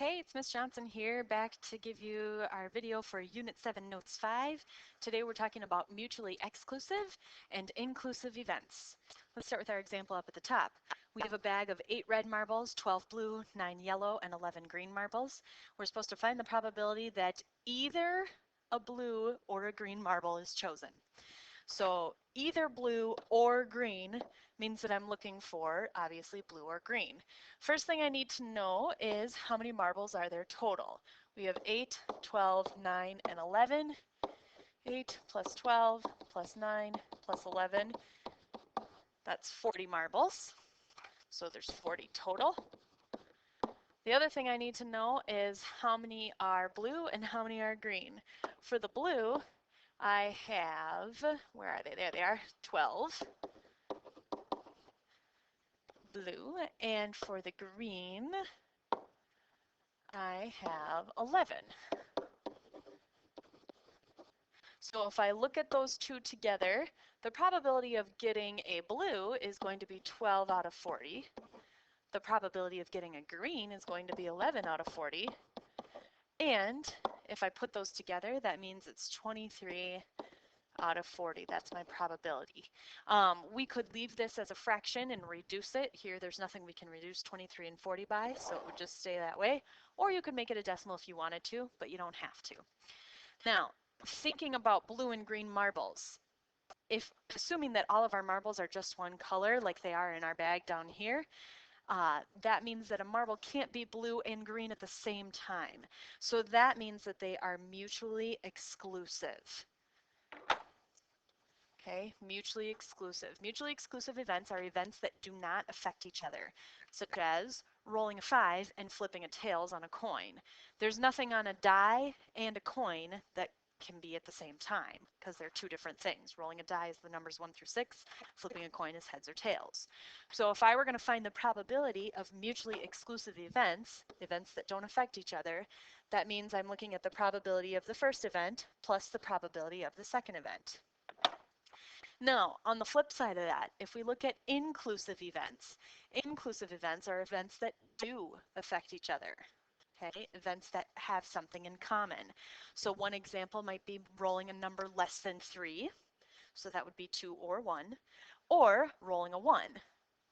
Hey, it's Miss Johnson here, back to give you our video for Unit 7 Notes 5. Today we're talking about mutually exclusive and inclusive events. Let's start with our example up at the top. We have a bag of 8 red marbles, 12 blue, 9 yellow, and 11 green marbles. We're supposed to find the probability that either a blue or a green marble is chosen. So either blue or green means that I'm looking for, obviously, blue or green. First thing I need to know is how many marbles are there total. We have 8, 12, 9, and 11. 8 plus 12 plus 9 plus 11. That's 40 marbles. So there's 40 total. The other thing I need to know is how many are blue and how many are green. For the blue, I have, where are they? There they are, 12 blue, and for the green, I have 11. So if I look at those two together, the probability of getting a blue is going to be 12 out of 40. The probability of getting a green is going to be 11 out of 40. And if I put those together, that means it's 23 out of 40. That's my probability. We could leave this as a fraction and reduce it. Here there's nothing we can reduce 23 and 40 by, so it would just stay that way. Or you could make it a decimal if you wanted to, but you don't have to. Now, thinking about blue and green marbles, assuming that all of our marbles are just one color, like they are in our bag down here, that means that a marble can't be blue and green at the same time. So that means that they are mutually exclusive. Okay, mutually exclusive. Mutually exclusive events are events that do not affect each other, such as rolling a 5 and flipping a tails on a coin. There's nothing on a die and a coin that can be at the same time because they're two different things. Rolling a die is the numbers 1 through 6, flipping a coin is heads or tails. So if I were going to find the probability of mutually exclusive events, events that don't affect each other, that means I'm looking at the probability of the first event plus the probability of the second event. Now, on the flip side of that, if we look at inclusive events are events that do affect each other. Okay, events that have something in common. So one example might be rolling a number less than 3, so that would be 2 or 1, or rolling a 1.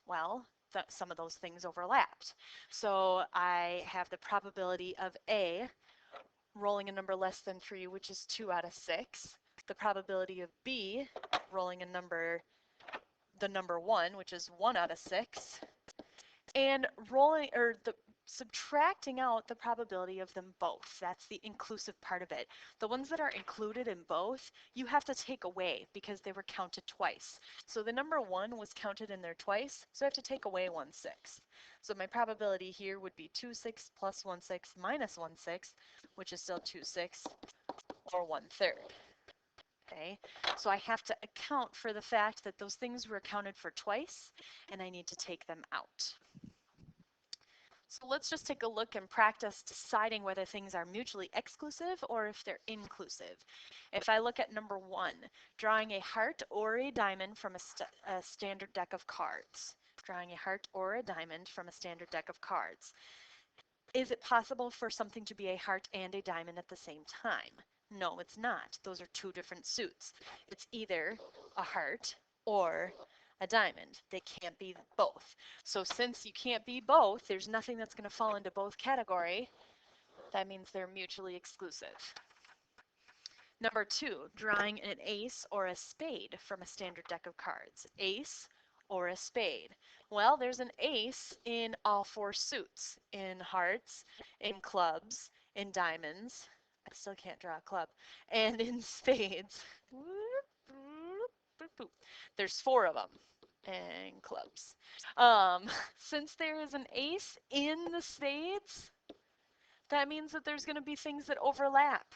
Well, some of those things overlapped. So I have the probability of A rolling a number less than 3, which is 2 out of 6. The probability of B rolling the number 1, which is 1 out of 6, and subtracting out the probability of them both. That's the inclusive part of it. The ones that are included in both, you have to take away because they were counted twice. So the number 1 was counted in there twice, so I have to take away 1/6. So my probability here would be 2/6 plus 1/6 minus 1/6, which is still 2/6 or 1/3. Okay, so I have to account for the fact that those things were accounted for twice, and I need to take them out. So let's just take a look and practice deciding whether things are mutually exclusive or if they're inclusive. If I look at number 1, drawing a heart or a diamond from a standard deck of cards. Drawing a heart or a diamond from a standard deck of cards. Is it possible for something to be a heart and a diamond at the same time? No, it's not. Those are two different suits. It's either a heart or a diamond. They can't be both. So since you can't be both, there's nothing that's going to fall into both category. That means they're mutually exclusive. Number 2, drawing an ace or a spade from a standard deck of cards. Ace or a spade. Well, there's an ace in all 4 suits, in hearts, in clubs, in diamonds. I still can't draw a club. And in spades. There's 4 of them. And clubs. Since there is an ace in the spades, that means that there's going to be things that overlap.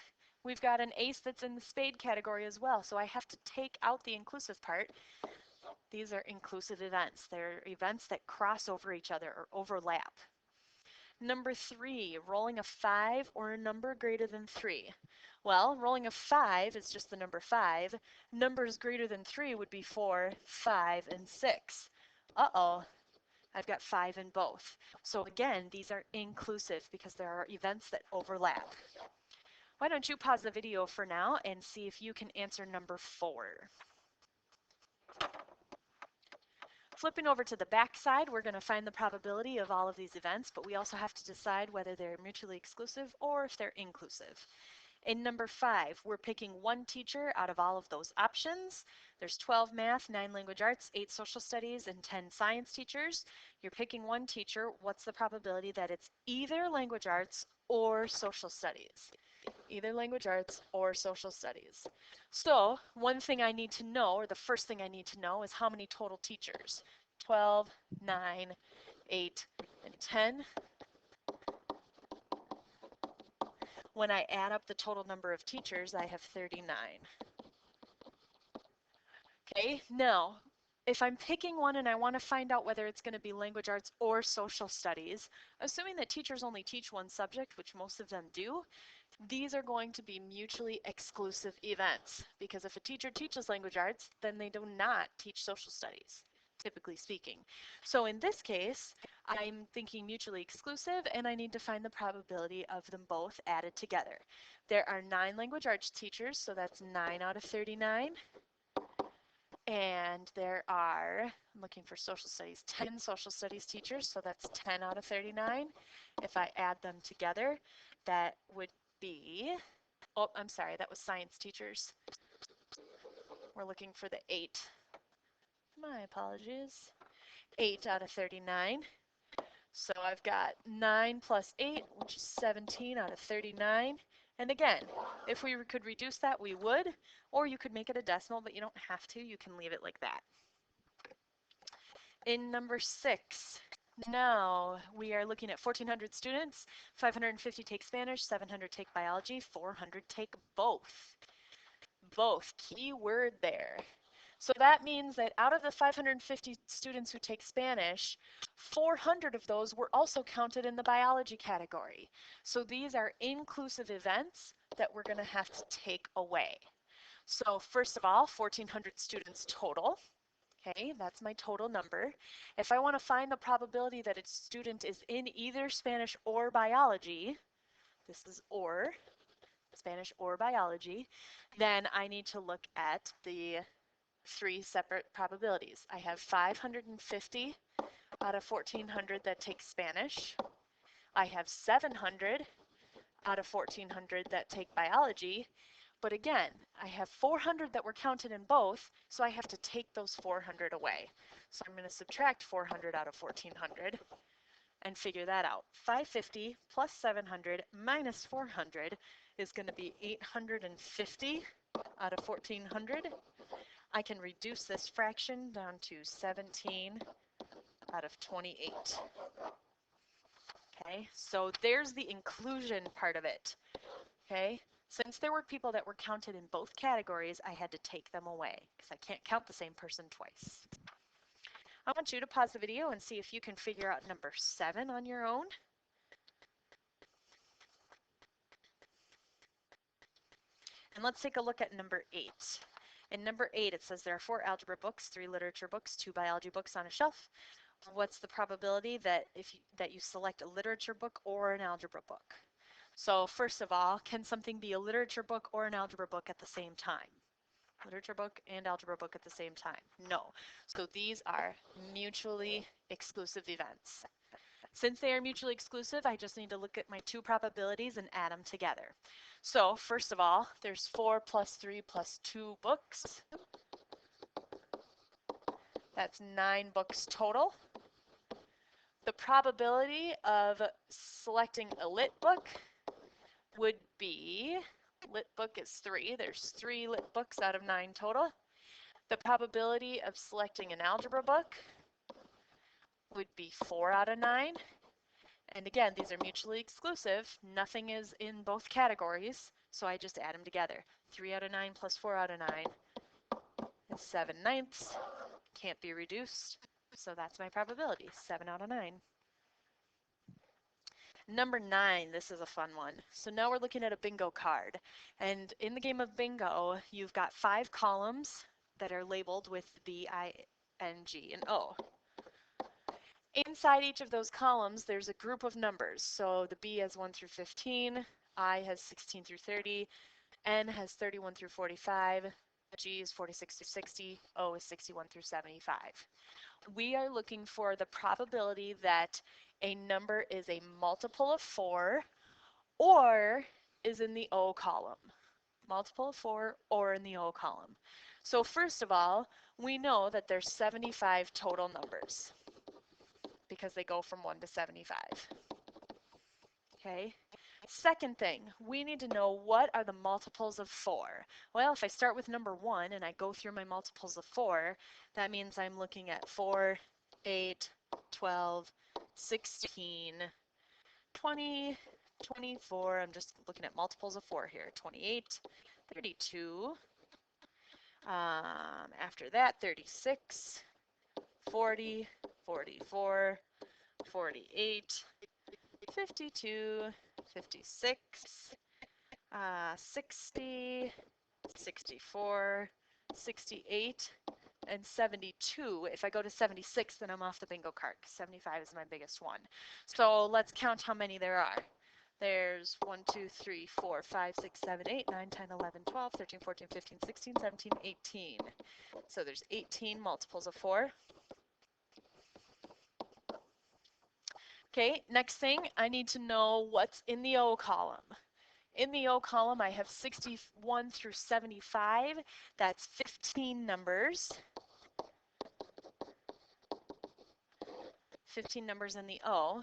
We've got an ace that's in the spade category as well, so I have to take out the inclusive part. These are inclusive events. They're events that cross over each other or overlap. Number 3, rolling a 5 or a number greater than 3. Well, rolling a 5 is just the number 5. Numbers greater than 3 would be 4, 5, and 6. Uh-oh. I've got 5 in both. So again, these are inclusive because there are events that overlap. Why don't you pause the video for now and see if you can answer number 4. Flipping over to the back side, we're going to find the probability of all of these events, but we also have to decide whether they're mutually exclusive or if they're inclusive. In number 5, we're picking 1 teacher out of all of those options. There's 12 math, 9 language arts, 8 social studies, and 10 science teachers. You're picking 1 teacher. What's the probability that it's either language arts or social studies? Either language arts or social studies. So one thing I need to know, or the first thing I need to know, is how many total teachers. 12, 9, 8, and 10. When I add up the total number of teachers, I have 39. Okay, now, if I'm picking one and I want to find out whether it's going to be language arts or social studies, assuming that teachers only teach one subject, which most of them do, these are going to be mutually exclusive events, because if a teacher teaches language arts, then they do not teach social studies, typically speaking. So in this case, I'm thinking mutually exclusive, and I need to find the probability of them both added together. There are 9 language arts teachers, so that's 9 out of 39. And there are, I'm looking for social studies, 10 social studies teachers, so that's 10 out of 39. If I add them together, that would be, oh, I'm sorry, that was science teachers. We're looking for the 8. My apologies. 8 out of 39. So I've got 9 plus 8, which is 17 out of 39. And again, if we could reduce that, we would, or you could make it a decimal, but you don't have to. You can leave it like that. In number 6, now we are looking at 1,400 students, 550 take Spanish, 700 take biology, 400 take both. Both, key word there. So that means that out of the 550 students who take Spanish, 400 of those were also counted in the biology category. So these are inclusive events that we're going to have to take away. So first of all, 1,400 students total. Okay, that's my total number. If I want to find the probability that a student is in either Spanish or biology, this is or, Spanish or biology, then I need to look at the 3 separate probabilities. I have 550 out of 1,400 that take Spanish. I have 700 out of 1,400 that take biology. But again, I have 400 that were counted in both, so I have to take those 400 away. So I'm going to subtract 400 out of 1,400 and figure that out. 550 plus 700 minus 400 is going to be 850 out of 1,400. I can reduce this fraction down to 17 out of 28. Okay, so there's the inclusion part of it. Okay, since there were people that were counted in both categories, I had to take them away because I can't count the same person twice. I want you to pause the video and see if you can figure out number 7 on your own. And let's take a look at number 8. In number 8, it says there are 4 algebra books, 3 literature books, 2 biology books on a shelf. What's the probability that you select a literature book or an algebra book? So first of all, can something be a literature book or an algebra book at the same time? Literature book and algebra book at the same time? No. So these are mutually exclusive events. Since they are mutually exclusive, I just need to look at my 2 probabilities and add them together. So first of all, there's 4 plus 3 plus 2 books. That's 9 books total. The probability of selecting a lit book would be, lit book is 3. There's 3 lit books out of 9 total. The probability of selecting an algebra book would be 4 out of 9. And again, these are mutually exclusive. Nothing is in both categories, so I just add them together. 3 out of 9 plus 4 out of 9 is 7/9. Can't be reduced, so that's my probability, 7 out of 9. Number 9, this is a fun one. So now we're looking at a bingo card. And in the game of bingo, you've got 5 columns that are labeled with B, I, N, G, and O. Inside each of those columns, there's a group of numbers. So the B has 1 through 15, I has 16 through 30, N has 31 through 45, G is 46 through 60, O is 61 through 75. We are looking for the probability that a number is a multiple of 4 or is in the O column. Multiple of 4 or in the O column. So first of all, we know that there's 75 total numbers because they go from 1 to 75. Okay. Second thing, we need to know what are the multiples of 4. Well, if I start with number 1 and I go through my multiples of 4, that means I'm looking at 4, 8, 12, 16, 20, 24. I'm just looking at multiples of 4 here. 28, 32. After that, 36, 40, 44, 48, 52, 56, 60, 64, 68, and 72. If I go to 76, then I'm off the bingo card. 75 is my biggest one. So let's count how many there are. There's 1, 2, 3, 4, 5, 6, 7, 8, 9, 10, 11, 12, 13, 14, 15, 16, 17, 18. So there's 18 multiples of 4. Okay, next thing, I need to know what's in the O column. In the O column, I have 61 through 75. That's 15 numbers. 15 numbers in the O.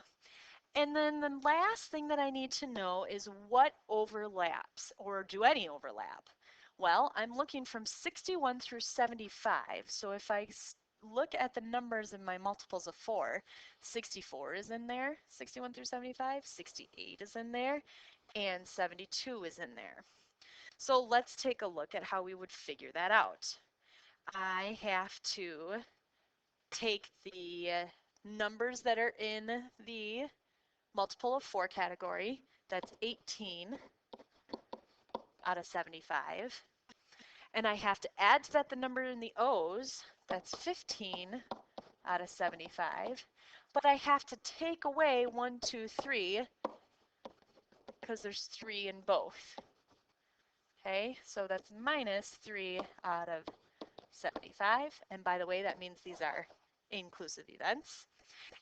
And then the last thing that I need to know is what overlaps, or do any overlap? Well, I'm looking from 61 through 75. So if I look at the numbers in my multiples of 4, 64 is in there, 61 through 75, 68 is in there, and 72 is in there. So let's take a look at how we would figure that out. I have to take the numbers that are in the multiple of 4 category, that's 18 out of 75. And I have to add to that the number in the O's, that's 15 out of 75. But I have to take away 1, 2, 3, because there's 3 in both. Okay, so that's minus 3 out of 75. And by the way, that means these are inclusive events.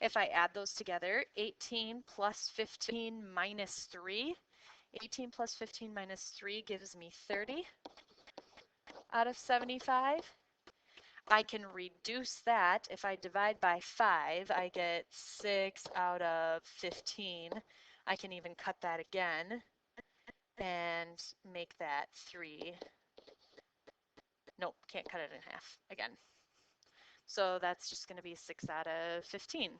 If I add those together, 18 plus 15 minus 3, 18 plus 15 minus 3 gives me 30 out of 75. I can reduce that. If I divide by 5, I get 6 out of 15. I can even cut that again and make that 3. Nope, can't cut it in half again. So that's just going to be 6 out of 15.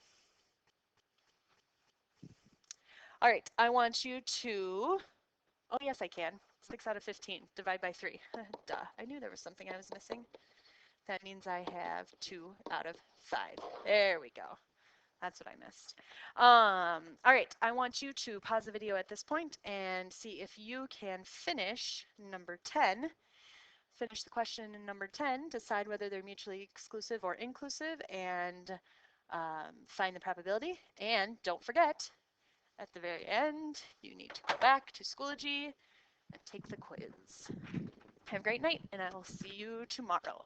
All right, I want you to, oh yes I can, 6 out of 15, divide by 3. Duh, I knew there was something I was missing. That means I have 2 out of 5. There we go. That's what I missed. All right, I want you to pause the video at this point and see if you can finish number 10. Finish the question in number 10, decide whether they're mutually exclusive or inclusive, and find the probability. And don't forget, at the very end, you need to go back to Schoology and take the quiz. Have a great night, and I will see you tomorrow.